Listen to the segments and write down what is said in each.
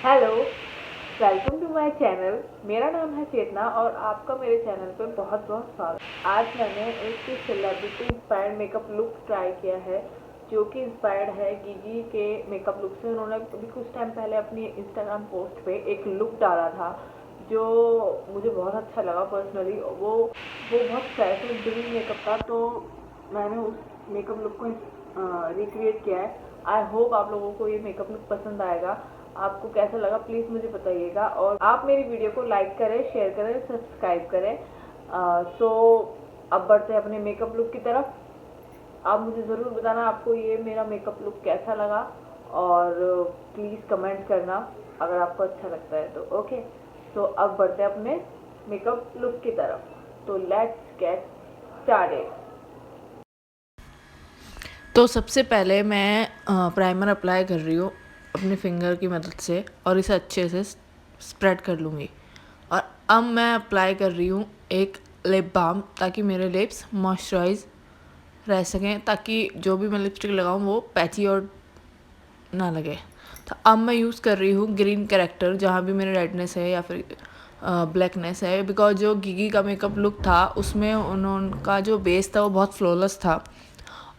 Hello, welcome to my channel. मेरा नाम है चेतना और आपका मेरे चैनल पे बहुत बहुत स्वागत। आज मैंने एक celebrity inspired makeup look try किया है, जो कि इंस्पायर्ड है गिगी के मेकअप लुक से। उन्होंने अभी कुछ टाइम पहले अपनी इंस्टाग्राम पोस्ट पे एक लुक डाला था, जो मुझे बहुत अच्छा लगा पर्सनली। वो बहुत फैशन ड्रीम मेकअप था, तो मैंने उस मेकअप लुक को रिक्रिएट किया है। आई होप आप लोगों को ये मेकअप लुक पसंद आएगा। आपको कैसा लगा प्लीज़ मुझे बताइएगा, और आप मेरी वीडियो को लाइक करें, शेयर करें, सब्सक्राइब करें। सो अब बढ़ते हैं अपने मेकअप लुक की तरफ। आप मुझे ज़रूर बताना आपको ये मेरा मेकअप लुक कैसा लगा, और प्लीज़ कमेंट करना अगर आपको अच्छा लगता है तो। ओके, तो अब बढ़ते हैं अपने मेकअप लुक की तरफ। तो लेट्स गेट स्टार्टेड। तो सबसे पहले मैं प्राइमर अप्लाई कर रही हूँ अपने फिंगर की मदद से, और इसे अच्छे से स्प्रेड कर लूँगी। और अब मैं अप्लाई कर रही हूँ एक लिप बाम, ताकि मेरे लिप्स मॉइस्चराइज रह सकें, ताकि जो भी मैं लिपस्टिक लगाऊँ वो पैची और ना लगे। तो अब मैं यूज़ कर रही हूँ ग्रीन कैरेक्टर, जहाँ भी मेरे रेडनेस है या फिर ब्लैकनेस है। बिकॉज जो गिगी का मेकअप लुक था उसमें उनका जो बेस था वो बहुत फ्लॉलेस था,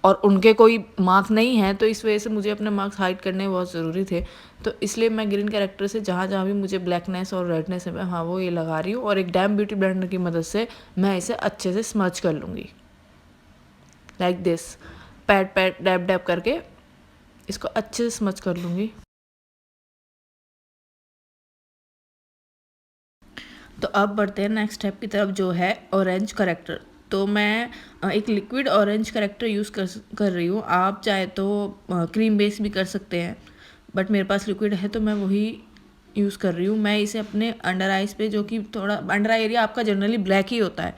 और उनके कोई मार्क नहीं है, तो इस वजह से मुझे अपने मार्क्स हाइड करने बहुत ज़रूरी थे। तो इसलिए मैं ग्रीन कैरेक्टर से जहाँ जहाँ भी मुझे ब्लैकनेस और रेडनेस है, हाँ वो ये लगा रही हूँ, और एक डैम ब्यूटी ब्लेंडर की मदद से मैं इसे अच्छे से स्मच कर लूँगी, like this. Pad pad dab dab करके इसको अच्छे से स्मच कर लूँगी। तो अब बढ़ते हैं नेक्स्ट स्टेप की तरफ, जो है ऑरेंज करेक्टर। तो मैं एक लिक्विड ऑरेंज करेक्टर यूज़ कर रही हूँ। आप चाहे तो क्रीम बेस भी कर सकते हैं, बट मेरे पास लिक्विड है तो मैं वही यूज़ कर रही हूँ। मैं इसे अपने अंडर आइज़ पे, जो कि थोड़ा अंडर आई एरिया आपका जनरली ब्लैक ही होता है,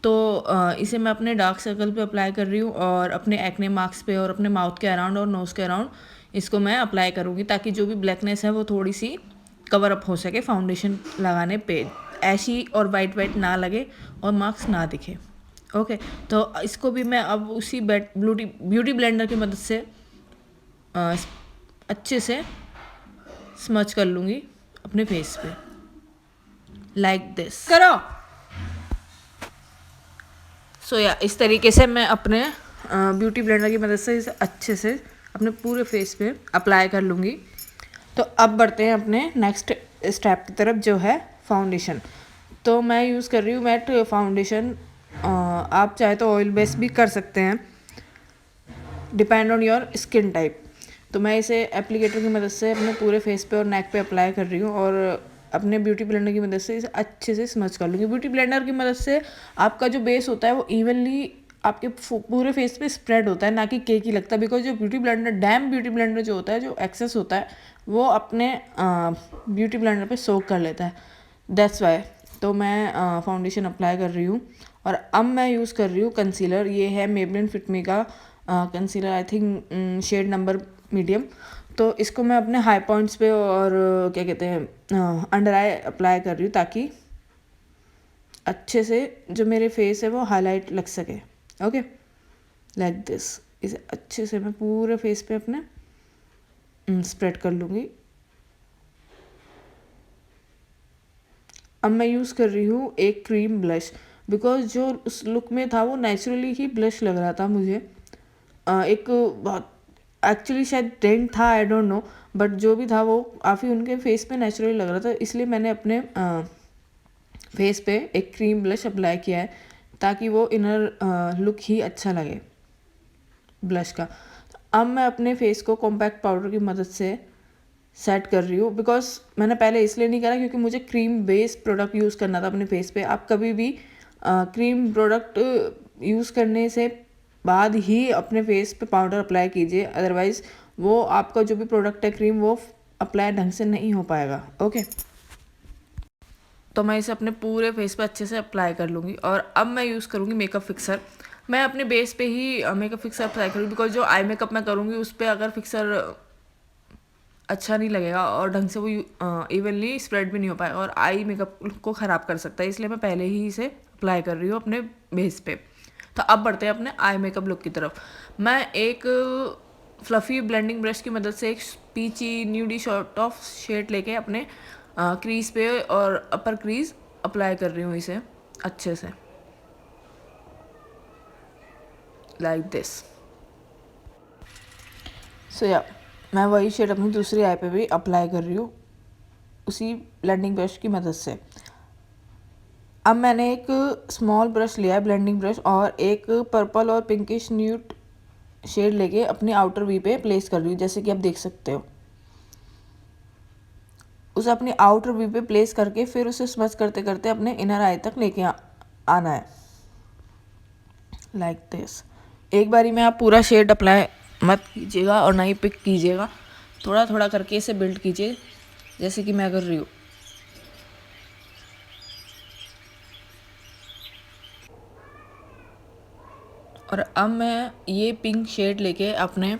तो इसे मैं अपने डार्क सर्कल पे अप्लाई कर रही हूँ, और अपने एक्ने मार्क्स पे और अपने माउथ के अराउंड और नोज़ के अराउंड इसको मैं अप्लाई करूँगी, ताकि जो भी ब्लैकनेस है वो थोड़ी सी कवर अप हो सके फाउंडेशन लगाने पे, ऐशी और वाइट वाइट ना लगे और मार्क्स ना दिखे। ओके, तो इसको भी मैं अब उसी ब्यूटी ब्लेंडर की मदद से अच्छे से स्मच कर लूँगी अपने फेस पे, लाइक दिस करो। सो या इस तरीके से मैं अपने ब्यूटी ब्लेंडर की मदद से इसे अच्छे से अपने पूरे फेस पे अप्लाई कर लूँगी। तो अब बढ़ते हैं अपने नेक्स्ट स्टेप की तरफ, जो है फाउंडेशन। तो मैं यूज़ कर रही हूँ मैट फाउंडेशन। आप चाहे तो ऑयल बेस भी कर सकते हैं, depend on your skin type. तो मैं इसे एप्लीकेटर की मदद से अपने पूरे फेस पे और नेक पे अप्लाई कर रही हूँ, और अपने ब्यूटी ब्लेंडर की मदद से इसे अच्छे से स्मच कर लूँगी। ब्यूटी ब्लेंडर की मदद से आपका जो बेस होता है वो इवनली आपके पूरे फेस पे स्प्रेड होता है, ना कि केक ही लगता है। बिकॉज जो beauty blender, dam beauty blender जो होता है, जो एक्सेस होता है, वो अपने ब्यूटी ब्लेंडर पे सोक कर लेता है। That's why. तो मैं फाउंडेशन अप्लाई कर रही हूँ, और अब मैं यूज़ कर रही हूँ कंसीलर। ये है मेबलिन फिटमी का concealer, I think shade number medium. तो इसको मैं अपने हाई पॉइंट्स पे और क्या कहते हैं अंडर आई अप्लाई कर रही हूँ, ताकि अच्छे से जो मेरे फेस है वो हाईलाइट लग सके। Okay, like this. इसे अच्छे से मैं पूरे फेस पे अपने स्प्रेड कर लूँगी। अब मैं यूज़ कर रही हूँ एक क्रीम ब्लश, बिकॉज जो उस लुक में था वो नेचुरली ही ब्लश लग रहा था मुझे। एक बहुत एक्चुअली शायद ट्रेंड था, आई डोंट नो, बट जो भी था वो काफ़ी उनके फेस पे नेचुरली लग रहा था, इसलिए मैंने अपने फेस पे एक क्रीम ब्लश अप्लाई किया है, ताकि वो इनर लुक ही अच्छा लगे ब्लश का। अब मैं अपने फेस को कॉम्पैक्ट पाउडर की मदद से सेट कर रही हूँ, बिकॉज मैंने पहले इसलिए नहीं करा क्योंकि मुझे क्रीम बेस्ड प्रोडक्ट यूज़ करना था अपने फेस पे। आप कभी भी क्रीम प्रोडक्ट यूज़ करने से बाद ही अपने फेस पे पाउडर अप्लाई कीजिए, अदरवाइज़ वो आपका जो भी प्रोडक्ट है क्रीम, वो अप्लाई ढंग से नहीं हो पाएगा। ओके, तो मैं इसे अपने पूरे फेस पे अच्छे से अप्लाई कर लूँगी, और अब मैं यूज़ करूँगी मेकअप फिक्सर। मैं अपने बेस पे ही मेकअप फिक्सर अप्लाई करूँगी, बिकॉज जो आई मेकअप मैं करूँगी उस पर अगर फिक्सर अच्छा नहीं लगेगा और ढंग से वो इवनली स्प्रेड भी नहीं हो पाएगा, और आई मेकअप को ख़राब कर सकता है, इसलिए मैं पहले ही इसे अप्लाई कर रही हूँ अपने बेस पे। तो अब बढ़ते हैं अपने आई मेकअप लुक की तरफ। मैं एक फ्लफ़ी ब्लेंडिंग ब्रश की मदद से एक पीची न्यूडी शॉर्ट ऑफ शेड लेके अपने क्रीज पे और अपर क्रीज अप्लाई कर रही हूँ इसे अच्छे से, लाइक दिस। सो या मैं वही शेड अपनी दूसरी आई पे भी अप्लाई कर रही हूँ उसी ब्लेंडिंग ब्रश की मदद से। अब मैंने एक स्मॉल ब्रश लिया है ब्लेंडिंग ब्रश और एक पर्पल और पिंकिश न्यूड शेड लेके अपनी आउटर वी पे प्लेस कर रही हूँ, जैसे कि आप देख सकते हो। उसे अपनी आउटर वी पे प्लेस करके फिर उसे स्मच करते करते अपने इनर आई तक लेके आना है, लाइक दिस। एक बारी में आप पूरा शेड अप्लाई मत कीजिएगा और ना ही पिक कीजिएगा, थोड़ा थोड़ा करके इसे बिल्ड कीजिए जैसे कि मैं कर रही हूँ। और अब मैं ये पिंक शेड लेके अपने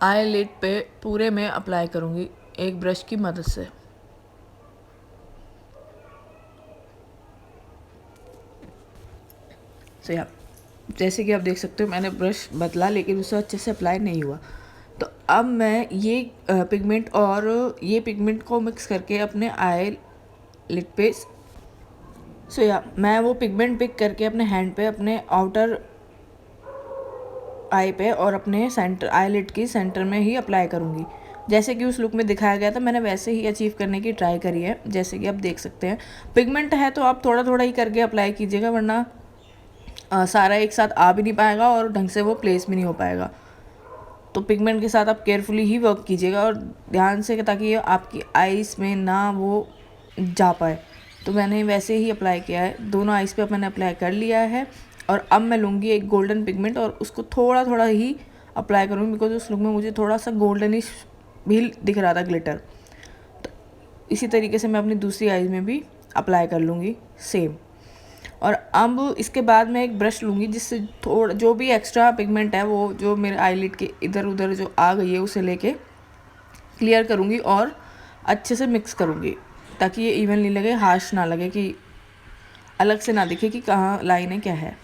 आई लिड पे पूरे में अप्लाई करूँगी एक ब्रश की मदद से। सो या जैसे कि आप देख सकते हो मैंने ब्रश बदला लेकिन उसे अच्छे से अप्लाई नहीं हुआ। तो अब मैं ये पिगमेंट और ये पिगमेंट को मिक्स करके अपने आई लिड पे सो या मैं वो पिगमेंट पिक करके अपने हैंड पे अपने आउटर आई पे और अपने सेंटर आई लिड की सेंटर में ही अप्लाई करूँगी। जैसे कि उस लुक में दिखाया गया था मैंने वैसे ही अचीव करने की ट्राई करी है, जैसे कि आप देख सकते हैं। पिगमेंट है तो आप थोड़ा थोड़ा ही करके अप्लाई कीजिएगा, वरना सारा एक साथ आ भी नहीं पाएगा और ढंग से वो प्लेस भी नहीं हो पाएगा। तो पिगमेंट के साथ आप केयरफुली ही वर्क कीजिएगा और ध्यान से, ताकि ये आपकी आईज़ में ना वो जा पाए। तो मैंने वैसे ही अप्लाई किया है, दोनों आईज़ पे मैंने अप्लाई कर लिया है। और अब मैं लूँगी एक गोल्डन पिगमेंट और उसको थोड़ा थोड़ा ही अप्लाई करूँगी, बिकॉज उस लुक में मुझे थोड़ा सा गोल्डनिश भी दिख रहा था ग्लिटर। तो इसी तरीके से मैं अपनी दूसरी आईज़ में भी अप्लाई कर लूँगी सेम। और अब इसके बाद मैं एक ब्रश लूँगी जिससे थोड़ा जो भी एक्स्ट्रा पिगमेंट है वो जो मेरे आईलिड के इधर उधर जो आ गई है उसे लेके क्लियर करूँगी और अच्छे से मिक्स करूँगी, ताकि ये इवनली लगे, हार्श ना लगे, कि अलग से ना दिखे कि कहाँ लाइन है क्या है।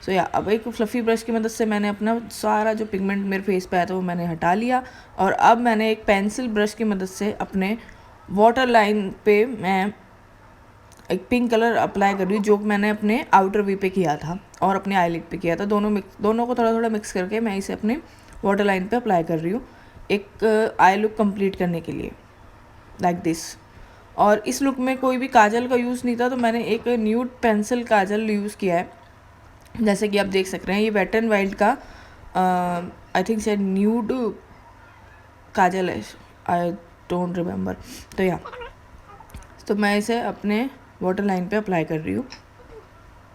सो या अब एक फ्लफ़ी ब्रश की मदद से मैंने अपना सारा जो पिगमेंट मेरे फेस पे आया था वो मैंने हटा लिया। और अब मैंने एक पेंसिल ब्रश की मदद से अपने वाटर लाइन पे मैं एक पिंक कलर अप्लाई कर रही हूँ, जो मैंने अपने आउटर वी पे किया था और अपने आईलिड पे किया था। दोनों को थोड़ा थोड़ा मिक्स करके मैं इसे अपने वाटर लाइन पे अप्लाई कर रही हूँ एक आई लुक कंप्लीट करने के लिए, लाइक दिस। और इस लुक में कोई भी काजल का यूज़ नहीं था, तो मैंने एक न्यूड पेंसिल काजल यूज़ किया है, जैसे कि आप देख सकते हैं। ये वेट एंड वाइल्ड का आई थिंक से न्यूड काजल है, आई डोंट रिमेम्बर। तो मैं इसे अपने वाटर लाइन पे अप्लाई कर रही हूँ।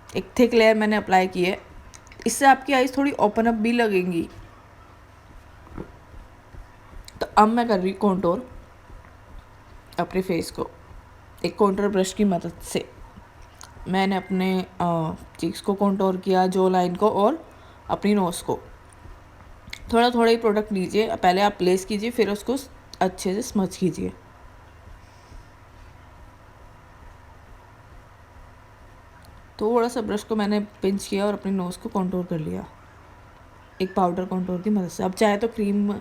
एक थिक लेयर मैंने अप्लाई की है, इससे आपकी आईज थोड़ी ओपन अप भी लगेंगी। तो अब मैं कर रही कॉन्टोर अपने फेस को एक कॉन्टोर ब्रश की मदद से। मैंने अपने चीक्स को कॉन्टोर किया, जो लाइन को और अपनी नोज़ को। थोड़ा थोड़ा ही प्रोडक्ट लीजिए, पहले आप प्लेस कीजिए फिर उसको अच्छे से स्मच कीजिए। थोड़ा सा ब्रश को मैंने पिंच किया और अपनी नोज़ को कॉन्टोर कर लिया एक पाउडर कॉन्टोर की मदद से। अब चाहे तो क्रीम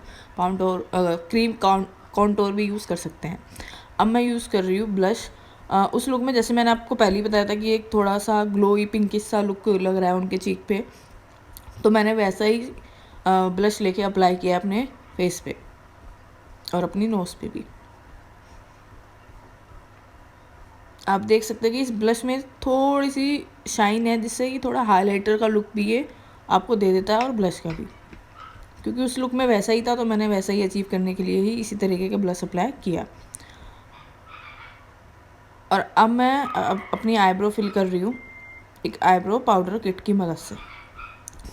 कॉन्टोर भी यूज़ कर सकते हैं। अब मैं यूज़ कर रही हूँ ब्लश। उस लुक में जैसे मैंने आपको पहले ही बताया था कि एक थोड़ा सा ग्लोई पिंकिश सा लुक लग रहा है उनके चीक पे, तो मैंने वैसा ही ब्लश लेके अप्लाई किया अपने फेस पे और अपनी नोज़ पे भी। आप देख सकते हैं कि इस ब्लश में थोड़ी सी शाइन है, जिससे कि थोड़ा हाइलाइटर का लुक भी ये आपको दे देता है और ब्लश का भी, क्योंकि उस लुक में वैसा ही था तो मैंने वैसा ही अचीव करने के लिए ही इसी तरीके का ब्लश अप्लाई किया। और अब मैं अपनी आईब्रो फिल कर रही हूँ एक आईब्रो पाउडर किट की मदद से।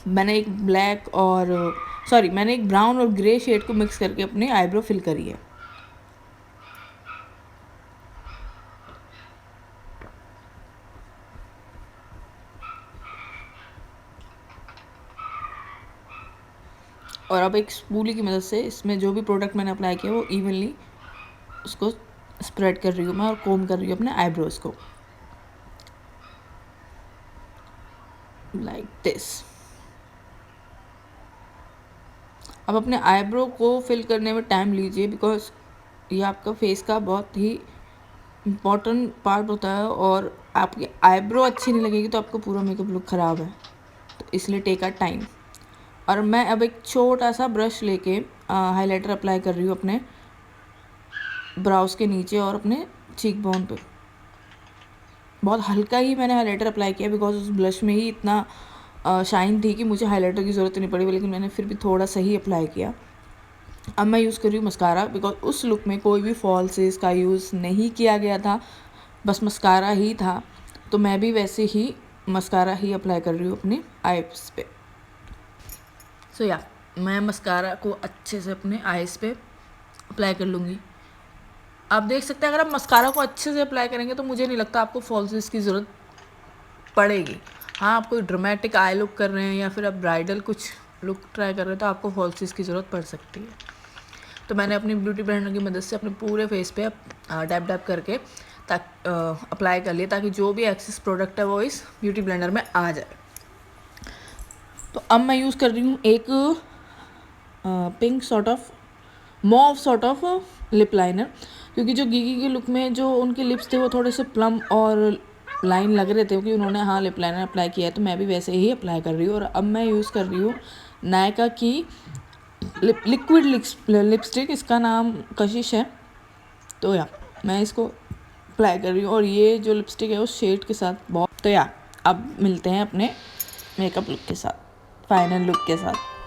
मैंने एक मैंने एक ब्राउन और ग्रे शेड को मिक्स करके अपनी आईब्रो फिल करी है। और अब एक स्पूली की मदद से इसमें जो भी प्रोडक्ट मैंने अप्लाई किया वो इवनली उसको स्प्रेड कर रही हूँ मैं और कोम कर रही हूँ अपने आईब्रोज को, लाइक दिस। अब अपने आईब्रो को फिल करने में टाइम लीजिए, बिकॉज ये आपका फेस का बहुत ही इम्पॉर्टेंट पार्ट होता है, और आपकी आईब्रो अच्छी नहीं लगेगी तो आपका पूरा मेकअप लुक ख़राब है, तो इसलिए टेक आर टाइम। और मैं अब एक छोटा सा ब्रश लेके हाइलाइटर अप्लाई कर रही हूँ अपने ब्राउज के नीचे और अपने चीक बोन पे। बहुत हल्का ही मैंने हाइलाइटर अप्लाई किया, बिकॉज उस ब्लश में ही इतना शाइन थी कि मुझे हाइलाइटर की ज़रूरत नहीं पड़ी, लेकिन मैंने फिर भी थोड़ा सा ही अप्लाई किया। अब मैं यूज़ कर रही हूँ मस्कारा, बिकॉज उस लुक में कोई भी फॉल्सेस का यूज़ नहीं किया गया था, बस मस्कारा ही था, तो मैं भी वैसे ही मस्कारा ही अप्लाई कर रही हूँ अपने आईज पे। सो या मैं मस्कारा को अच्छे से अपने आईज पे अप्लाई कर लूँगी। आप देख सकते हैं, अगर आप मस्कारा को अच्छे से अप्लाई करेंगे तो मुझे नहीं लगता आपको फॉल्सेस की ज़रूरत पड़ेगी। हाँ, आप कोई ड्रामेटिक आई लुक कर रहे हैं या फिर आप ब्राइडल कुछ लुक ट्राई कर रहे हैं तो आपको फॉल्सेस की ज़रूरत पड़ सकती है। तो मैंने अपनी ब्यूटी ब्लेंडर की मदद से अपने पूरे फेस पे डैप डैप करके अप्लाई कर लिया, ताकि जो भी एक्सेस प्रोडक्ट है वो इस ब्यूटी ब्लेंडर में आ जाए। तो अब मैं यूज़ कर रही हूँ एक pink sort of mauve sort of lip liner, क्योंकि जो गीगी के लुक में जो उनके लिप्स थे वो थोड़े से प्लम और लाइन लग रहे थे, क्योंकि उन्होंने हाँ लिप लाइनर अप्लाई किया है, तो मैं भी वैसे ही अप्लाई कर रही हूँ। और अब मैं यूज़ कर रही हूँ नायका की लिक्विड लिपस्टिक, इसका नाम कशिश है। तो या मैं इसको अप्लाई कर रही हूँ, और ये जो लिपस्टिक है उस शेड के साथ बहुत। तो या अब मिलते हैं अपने मेकअप लुक के साथ, फाइनल लुक के साथ।